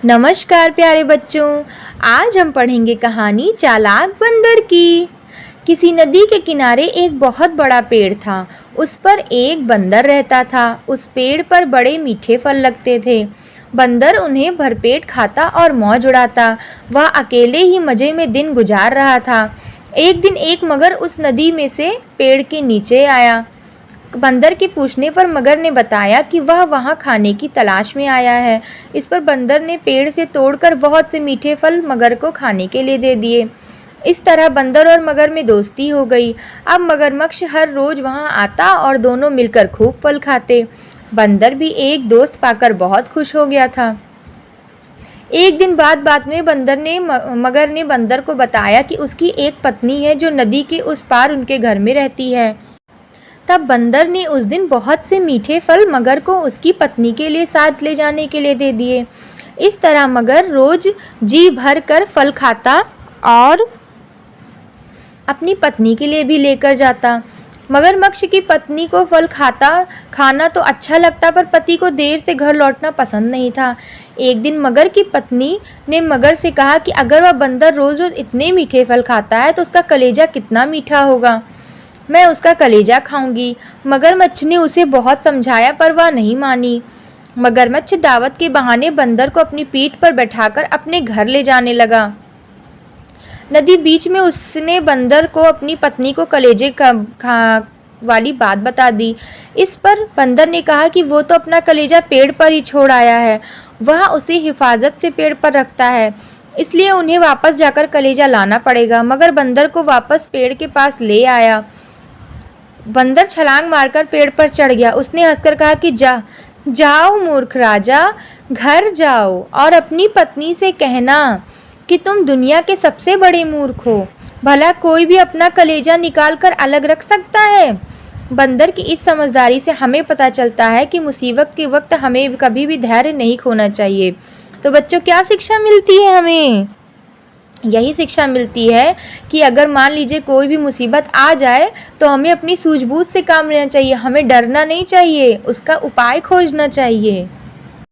नमस्कार प्यारे बच्चों। आज हम पढ़ेंगे कहानी चालाक बंदर की। किसी नदी के किनारे एक बहुत बड़ा पेड़ था। उस पर एक बंदर रहता था। उस पेड़ पर बड़े मीठे फल लगते थे। बंदर उन्हें भरपेट खाता और मौज उड़ाता। वह अकेले ही मज़े में दिन गुजार रहा था। एक दिन एक मगर उस नदी में से पेड़ के नीचे आया। बंदर के पूछने पर मगर ने बताया कि वह वहाँ खाने की तलाश में आया है। इस पर बंदर ने पेड़ से तोड़कर बहुत से मीठे फल मगर को खाने के लिए दे दिए। इस तरह बंदर और मगर में दोस्ती हो गई। अब मगरमच्छ हर रोज वहाँ आता और दोनों मिलकर खूब फल खाते। बंदर भी एक दोस्त पाकर बहुत खुश हो गया था। एक दिन बात में मगर ने बंदर को बताया कि उसकी एक पत्नी है जो नदी के उस पार उनके घर में रहती है। तब बंदर ने उस दिन बहुत से मीठे फल मगर को उसकी पत्नी के लिए साथ ले जाने के लिए दे दिए। इस तरह मगर रोज जी भर कर फल खाता और अपनी पत्नी के लिए भी लेकर जाता। मगरमच्छ की पत्नी को फल खाना तो अच्छा लगता, पर पति को देर से घर लौटना पसंद नहीं था। एक दिन मगर की पत्नी ने मगर से कहा कि अगर वह बंदर रोज रोज इतने मीठे फल खाता है तो उसका कलेजा कितना मीठा होगा। मैं उसका कलेजा खाऊंगी। मगरमच्छ ने उसे बहुत समझाया पर वह नहीं मानी। मगरमच्छ दावत के बहाने बंदर को अपनी पीठ पर बैठाकर अपने घर ले जाने लगा। नदी बीच में उसने बंदर को अपनी पत्नी को कलेजे वाली बात बता दी। इस पर बंदर ने कहा कि वो तो अपना कलेजा पेड़ पर ही छोड़ आया है। वह उसे हिफाजत से पेड़ पर रखता है, इसलिए उन्हें वापस जाकर कलेजा लाना पड़ेगा। मगर बंदर को वापस पेड़ के पास ले आया। बंदर छलांग मारकर पेड़ पर चढ़ गया। उसने हंसकर कहा कि जाओ मूर्ख राजा, घर जाओ और अपनी पत्नी से कहना कि तुम दुनिया के सबसे बड़े मूर्ख हो। भला कोई भी अपना कलेजा निकाल कर अलग रख सकता है। बंदर की इस समझदारी से हमें पता चलता है कि मुसीबत के वक्त हमें कभी भी धैर्य नहीं खोना चाहिए। तो बच्चों, क्या शिक्षा मिलती है हमें? यही शिक्षा मिलती है कि अगर मान लीजिए कोई भी मुसीबत आ जाए तो हमें अपनी सूझबूझ से काम लेना चाहिए। हमें डरना नहीं चाहिए, उसका उपाय खोजना चाहिए।